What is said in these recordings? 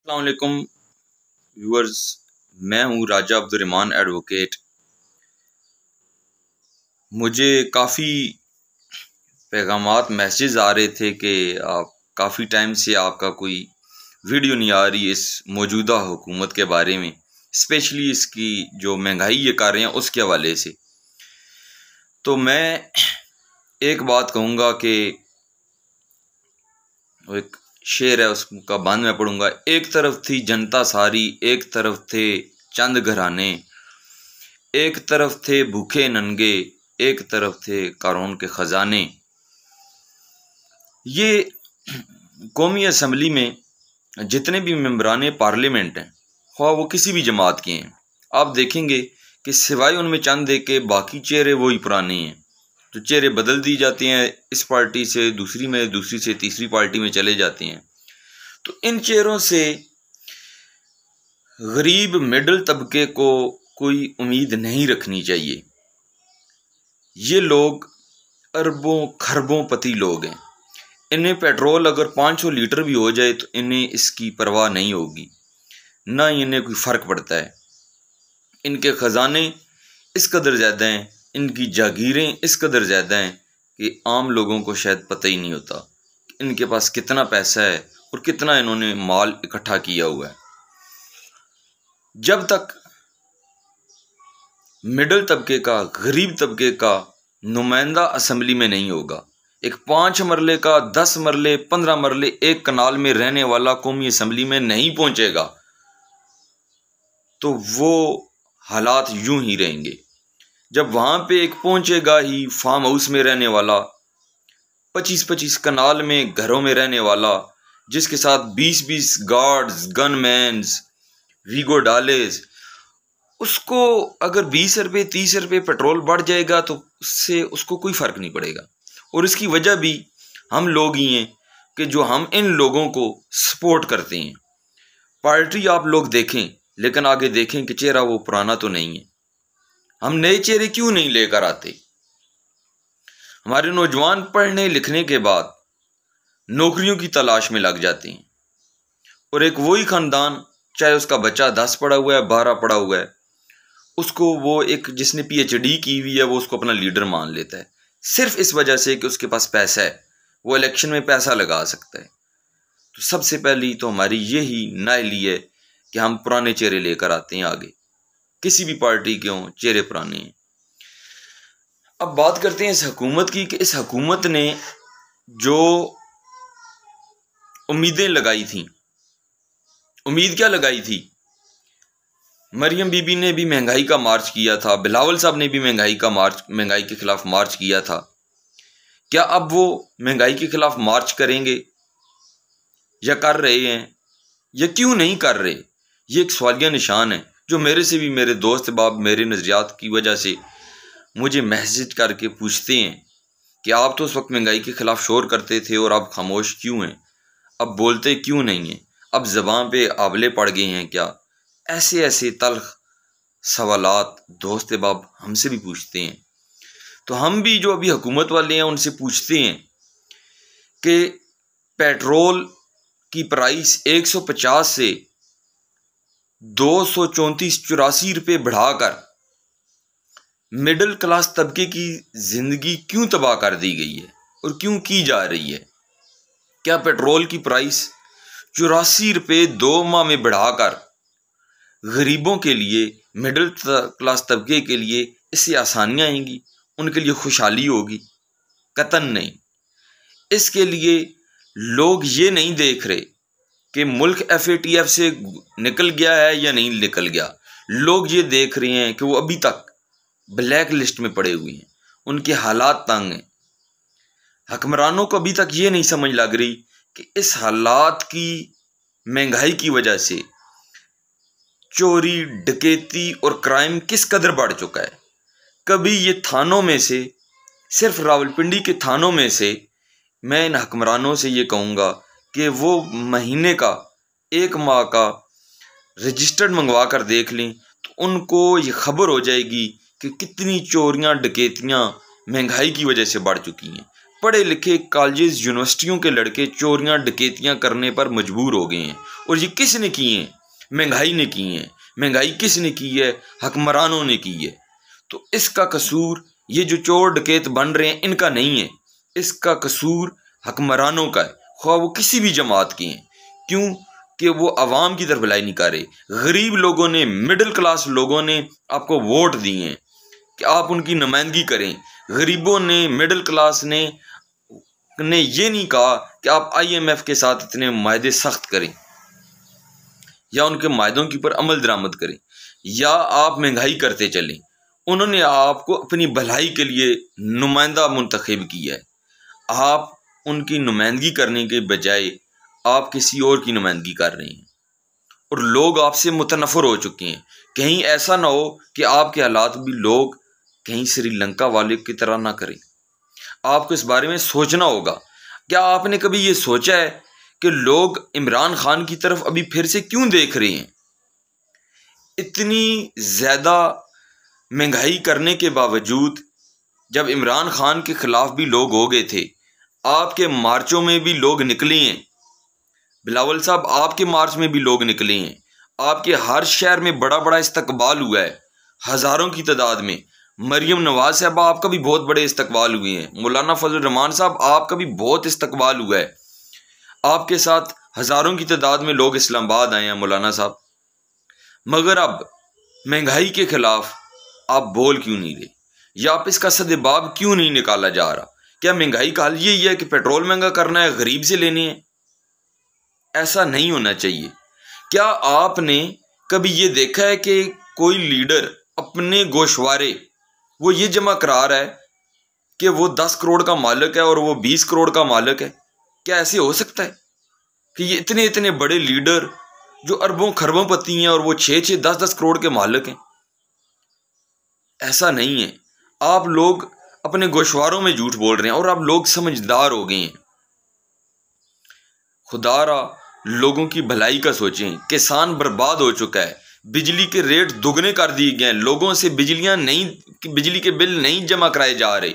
अस्सलाम वालेकुम व्यूअर्स। मैं हूँ राजा अब्दुर्रहमान एडवोकेट। मुझे काफ़ी पैगामात मैसेज आ रहे थे कि आप काफ़ी टाइम से आपका कोई वीडियो नहीं आ रही इस मौजूदा हुकूमत के बारे में, स्पेशली इसकी जो महंगाई ये कर रहे हैं उसके हवाले से। तो मैं एक बात कहूँगा कि एक शेर है उसका बंद मैं पढ़ूंगा। एक तरफ थी जनता सारी, एक तरफ थे चंद घराने, एक तरफ थे भूखे नंगे, एक तरफ थे कारोन के खजाने। ये कौमी असम्बली में जितने भी मेंबरान पार्लियामेंट हैं, ख्वाह वो किसी भी जमात के हैं, आप देखेंगे कि सिवाय उनमें चंद दे के बाकी चेहरे वही पुराने हैं। तो चेहरे बदल दी जाते हैं, इस पार्टी से दूसरी में, दूसरी से तीसरी पार्टी में चले जाते हैं। तो इन चेहरों से गरीब मिडिल तबके को कोई उम्मीद नहीं रखनी चाहिए। ये लोग अरबों खरबों पति लोग हैं। इन्हें पेट्रोल अगर 500 लीटर भी हो जाए तो इन्हें इसकी परवाह नहीं होगी, ना ही इन्हें कोई फ़र्क पड़ता है। इनके ख़जाने इस कदर ज़्यादा हैं, इनकी जागीरें इस कदर ज़्यादा हैं कि आम लोगों को शायद पता ही नहीं होता कि इनके पास कितना पैसा है और कितना इन्होंने माल इकट्ठा किया हुआ है। जब तक मिडिल तबके का, गरीब तबके का नुमाइंदा असम्बली में नहीं होगा, एक 5 मरले का, 10 मरले, 15 मरले एक कनाल में रहने वाला कौमी असम्बली में नहीं पहुंचेगा, तो वो हालात यूं ही रहेंगे। जब वहां पे एक पहुंचेगा ही फार्म हाउस में रहने वाला, 25-25 कनाल में घरों में रहने वाला, जिसके साथ 20-20 गार्ड्स, गनमैन्स, वीगो डालेस, उसको अगर 20 रुपये 30 रुपये पेट्रोल बढ़ जाएगा तो उससे उसको कोई फ़र्क नहीं पड़ेगा। और इसकी वजह भी हम लोग ही हैं कि जो हम इन लोगों को सपोर्ट करते हैं। पार्टी आप लोग देखें, लेकिन आगे देखें कि चेहरा वो पुराना तो नहीं है। हम नए चेहरे क्यों नहीं लेकर आते? हमारे नौजवान पढ़ने लिखने के बाद नौकरियों की तलाश में लग जाते हैं, और एक वही ख़ानदान, चाहे उसका बच्चा 10 पढ़ा हुआ है, 12 पढ़ा हुआ है, उसको वो एक जिसने PhD की हुई है वो उसको अपना लीडर मान लेता है, सिर्फ इस वजह से कि उसके पास पैसा है, वो इलेक्शन में पैसा लगा सकता है। तो सबसे पहली तो हमारी यही नाअहली है कि हम पुराने चेहरे लेकर आते हैं आगे, किसी भी पार्टी के हों, चेहरे पुराने हैं। अब बात करते हैं इस हुकूमत की कि इस हुकूमत ने जो उम्मीदें लगाई थी, उम्मीद क्या लगाई थी? मरियम बीबी ने भी महंगाई का मार्च किया था, बिलावल साहब ने भी महंगाई के खिलाफ मार्च किया था। क्या अब वो महंगाई के खिलाफ मार्च करेंगे या कर रहे हैं, या क्यों नहीं कर रहे? ये एक सवालिया निशान है जो मेरे से भी मेरे दोस्त बाब मेरे नज़रियात की वजह से मुझे मैसेज करके पूछते हैं कि आप तो उस वक्त महंगाई के खिलाफ शोर करते थे और आप खामोश क्यों हैं, अब बोलते क्यों नहीं हैं, अब ज़बान पे आंवले पड़ गए हैं क्या? ऐसे ऐसे तल्ख सवालात दोस्त बाब हमसे भी पूछते हैं। तो हम भी जो अभी हुकूमत वाले हैं उनसे पूछते हैं कि पेट्रोल की प्राइस 150 से 234-84 रुपये बढ़ाकर मिडिल क्लास तबके की ज़िंदगी क्यों तबाह कर दी गई है और क्यों की जा रही है? क्या पेट्रोल की प्राइस 84 रुपये 2 माह में बढ़ाकर गरीबों के लिए, मिडिल क्लास तबके के लिए इससे आसानियाँ आएंगी, उनके लिए खुशहाली होगी? कतन नहीं। इसके लिए लोग ये नहीं देख रहे कि मुल्क FATF से निकल गया है या नहीं निकल गया। लोग ये देख रहे हैं कि वो अभी तक ब्लैक लिस्ट में पड़े हुए हैं, उनके हालात तंग हैं। हुक्मरानों को अभी तक ये नहीं समझ लग रही कि इस हालात की, महंगाई की वजह से चोरी, डकैती और क्राइम किस कदर बढ़ चुका है। कभी ये थानों में से, सिर्फ रावलपिंडी के थानों में से, मैं इन हुक्मरानों से ये कहूँगा कि वो महीने का, 1 माह का रजिस्टर्ड मंगवा कर देख लें तो उनको ये खबर हो जाएगी कि कितनी चोरियाँ, डकैतियाँ महंगाई की वजह से बढ़ चुकी हैं। पढ़े लिखे कॉलेज यूनिवर्सिटियों के लड़के चोरियां डकैतियां करने पर मजबूर हो गए हैं। और ये किसने की हैं? महंगाई ने की है। महंगाई किसने की है? हुक्मरानों ने की है। तो इसका कसूर ये जो चोर डकैत बन रहे हैं इनका नहीं है, इसका कसूर हुक्मरानों का है, ख्वाह वो किसी भी जमात के हैं। क्यों कि वो आवाम की तरफ भलाई नहीं कर रहे। गरीब लोगों ने, मिडिल क्लास लोगों ने आपको वोट दिए हैं कि आप उनकी नुमाइंदगी करें। गरीबों ने, मिडिल क्लास ने ये नहीं कहा कि आप IMF के साथ इतने मायदे सख्त करें या उनके मायदों के ऊपर अमल दरामद करें या आप महंगाई करते चलें। उन्होंने आपको अपनी भलाई के लिए नुमाइंदा मुंतखब किया है। आप उनकी नुमाइंदगी करने के बजाय आप किसी और की नुमाइंदगी कर रहे हैं और लोग आपसे मुतनफ़र हो चुके हैं। कहीं ऐसा ना हो कि आपके हालात भी लोग कहीं श्रीलंका वाले की तरह ना करें। आपको इस बारे में सोचना होगा। क्या आपने कभी ये सोचा है कि लोग इमरान खान की तरफ अभी फिर से क्यों देख रहे हैं? इतनी ज़्यादा महंगाई करने के बावजूद जब इमरान खान के खिलाफ भी लोग हो गए थे, आपके मार्चों में भी लोग निकले हैं। बिलावल साहब, आपके मार्च में भी लोग निकले हैं। आपके हर शहर में बड़ा बड़ा इस्तकबाल हुआ है, हज़ारों की तादाद में। मरियम नवाज साहब, आपका भी बहुत बड़े इस्तकबाल हुए हैं। मौलाना फजल रहमान साहब, आपका भी बहुत इस्तकबाल हुआ है। आपके साथ हज़ारों की तादाद में लोग इस्लामाबाद आए हैं मौलाना साहब। मगर अब महंगाई के खिलाफ आप बोल क्यों नहीं रहे, या आप इसका सदेबाब क्यों नहीं निकाला जा रहा? क्या महंगाई का हल यही है कि पेट्रोल महंगा करना है, गरीब से लेने हैं? ऐसा नहीं होना चाहिए। क्या आपने कभी ये देखा है कि कोई लीडर अपने गोशवारे वो ये जमा करा रहा है कि वो 10 करोड़ का मालिक है और वो 20 करोड़ का मालिक है? क्या ऐसे हो सकता है कि ये इतने इतने बड़े लीडर जो अरबों खरबों पति हैं और वो 6-6, 10-10 करोड़ के मालिक हैं? ऐसा नहीं है। आप लोग अपने गोशवारों में झूठ बोल रहे हैं और आप लोग समझदार हो गए हैं। खुदारा लोगों की भलाई का सोचें। किसान बर्बाद हो चुका है, बिजली के रेट दुगने कर दिए गए हैं, लोगों से बिजली के बिल नहीं जमा कराए जा रहे,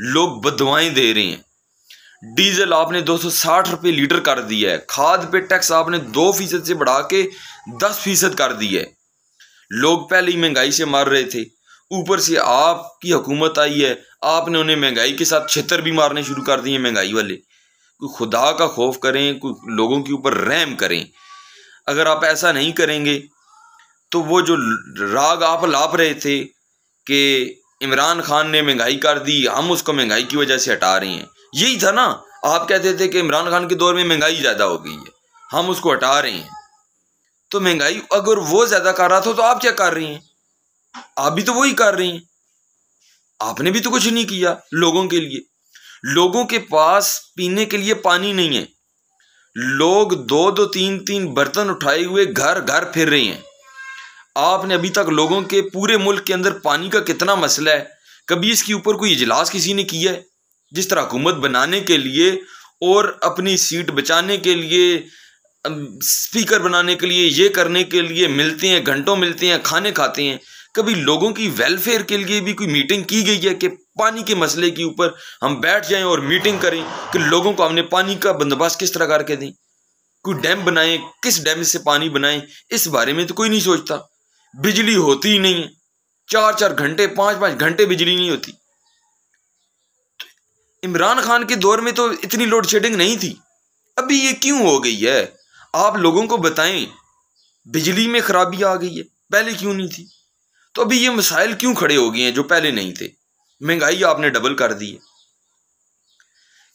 लोग बदवाएं दे रहे हैं। डीजल आपने 260 रुपये लीटर कर दिया है। खाद पे टैक्स आपने 2% से बढ़ा के 10% कर दिया है। लोग पहले ही महंगाई से मर रहे थे, ऊपर से आपकी हुकूमत आई है, आपने उन्हें महंगाई के साथ छितर भी मारने शुरू कर दिए महंगाई वाले। कोई खुदा का खौफ करें, कोई लोगों के ऊपर रहम करें। अगर आप ऐसा नहीं करेंगे तो वो जो राग आप लाप रहे थे कि इमरान खान ने महंगाई कर दी, हम उसको महंगाई की वजह से हटा रहे हैं, यही था ना। आप कहते थे कि इमरान खान के दौर में महंगाई ज़्यादा हो गई है, हम उसको हटा रहे हैं। तो महंगाई अगर वो ज़्यादा कर रहा था तो आप क्या कर रही हैं? आप भी तो वही कर रही हैं। आपने भी तो कुछ नहीं किया लोगों के लिए। लोगों के पास पीने के लिए पानी नहीं है, लोग 2-2, 3-3 बर्तन उठाए हुए घर घर फिर रहे हैं। आपने अभी तक लोगों के पूरे मुल्क के अंदर पानी का कितना मसला है, कभी इसके ऊपर कोई इजलास किसी ने किया है? जिस तरह हुकूमत बनाने के लिए और अपनी सीट बचाने के लिए, स्पीकर बनाने के लिए, ये करने के लिए मिलते हैं, घंटों मिलते हैं, खाने खाते हैं। कभी लोगों की वेलफेयर के लिए भी कोई मीटिंग की गई है कि पानी के मसले के ऊपर हम बैठ जाएं और मीटिंग करें कि लोगों को हमने पानी का बंदोबस्त किस तरह करके दें? कोई डैम बनाएं, किस डैम से पानी बनाएं, इस बारे में तो कोई नहीं सोचता। बिजली होती ही नहीं है, 4-4 घंटे, 5-5 घंटे बिजली नहीं होती। इमरान खान के दौर में तो इतनी लोड शेडिंग नहीं थी, अभी ये क्यों हो गई है? आप लोगों को बताएं। बिजली में खराबी आ गई है, पहले क्यों नहीं थी? तो अभी ये मसाइल क्यों खड़े हो गए हैं जो पहले नहीं थे? महंगाई आपने डबल कर दी है।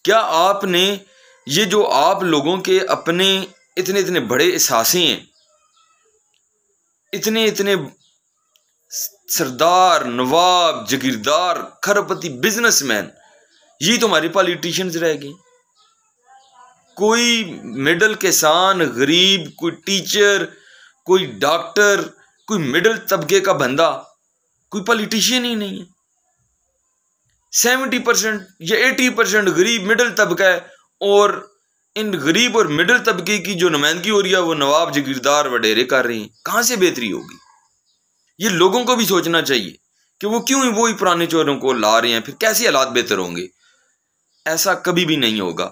क्या आपने ये जो आप लोगों के अपने इतने इतने बड़े एहसासे हैं, इतने इतने सरदार, नवाब, जगीरदार, खरबपति, बिजनेसमैन, ये तो हमारे पॉलिटिशियंस रह गए। कोई मिडिल किसान, गरीब, कोई टीचर, कोई डॉक्टर, कोई मिडिल तबके का बंदा, कोई पॉलिटिशियन ही नहीं है। 70% या 80% गरीब मिडिल तबका है और इन गरीब और मिडिल तबके की जो नुमाइंदगी हो रही है वो नवाब, जगीरदार, वडेरे कर रहे हैं। कहाँ से बेहतरी होगी? ये लोगों को भी सोचना चाहिए कि वो क्यों वो ही पुराने चोरों को ला रहे हैं, फिर कैसे हालात बेहतर होंगे? ऐसा कभी भी नहीं होगा।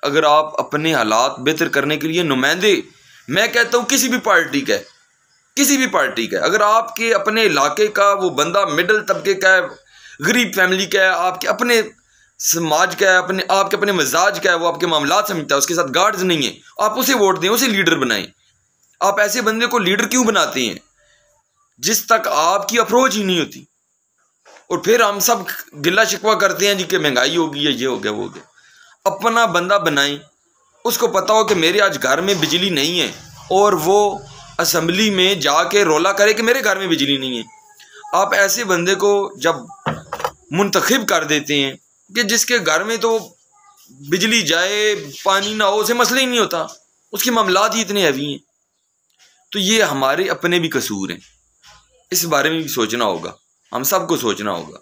अगर आप अपने हालात बेहतर करने के लिए नुमाइंदे, मैं कहता हूँ किसी भी पार्टी का, अगर आपके अपने इलाके का वो बंदा मिडिल तबके का है, गरीब फैमिली का है, आपके अपने समाज का है, आपके अपने मिजाज का है, वो आपके मामलात समझता है, उसके साथ गार्ड्स नहीं है, आप उसे वोट दें, उसे लीडर बनाएं। आप ऐसे बंदे को लीडर क्यों बनाते हैं जिस तक आपकी अप्रोच ही नहीं होती? और फिर हम सब गिला शिकवा करते हैं जी कि महंगाई होगी या ये हो गया वो हो गया। अपना बंदा बनाएं, उसको पता हो कि मेरे आज घर में बिजली नहीं है, और वो असेंबली में जाके रोला करे कि मेरे घर में बिजली नहीं है। आप ऐसे बंदे को जब मुंतखब कर देते हैं कि जिसके घर में तो बिजली जाए पानी ना हो, उसे मसले ही नहीं होता, उसके मामलात ही इतने हैवी हैं, तो ये हमारे अपने भी कसूर हैं। इस बारे में भी सोचना होगा, हम सबको सोचना होगा।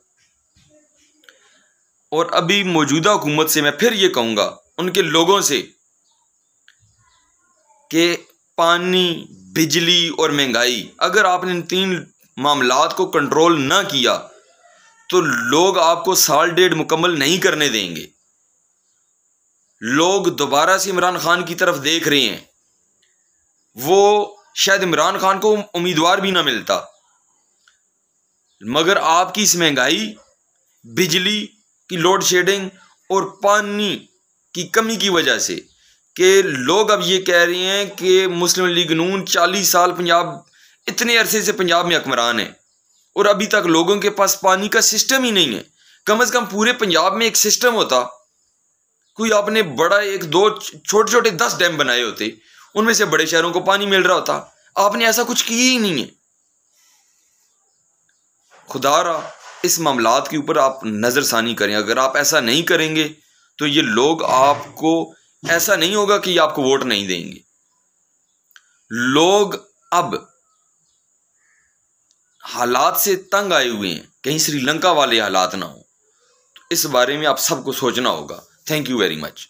और अभी मौजूदा हुकूमत से मैं फिर ये कहूँगा, उनके लोगों से, कि पानी, बिजली और महंगाई, अगर आपने इन 3 मामलात को कंट्रोल ना किया तो लोग आपको साल डेढ़ मुकम्मल नहीं करने देंगे। लोग दोबारा से इमरान खान की तरफ देख रहे हैं। वो शायद इमरान खान को उम्मीदवार भी ना मिलता, मगर आपकी इस महंगाई, बिजली की लोड शेडिंग और पानी की कमी की वजह से, कि लोग अब ये कह रहे हैं कि मुस्लिम लीग नून 40 साल पंजाब, इतने अरसे से पंजाब में हुक्मरान है और अभी तक लोगों के पास पानी का सिस्टम ही नहीं है। कम से कम पूरे पंजाब में एक सिस्टम होता, कोई आपने बड़ा 1-2 छोटे 10 डैम बनाए होते, उनमें से बड़े शहरों को पानी मिल रहा होता। आपने ऐसा कुछ किया ही नहीं है। खुदारा इस मामलात के ऊपर आप नज़रसानी करें। अगर आप ऐसा नहीं करेंगे तो ये लोग आपको, ऐसा नहीं होगा कि आपको वोट नहीं देंगे। लोग अब हालात से तंग आए हुए हैं, कहीं श्रीलंका वाले हालात ना हो। तो इस बारे में आप सबको सोचना होगा। Thank you very much.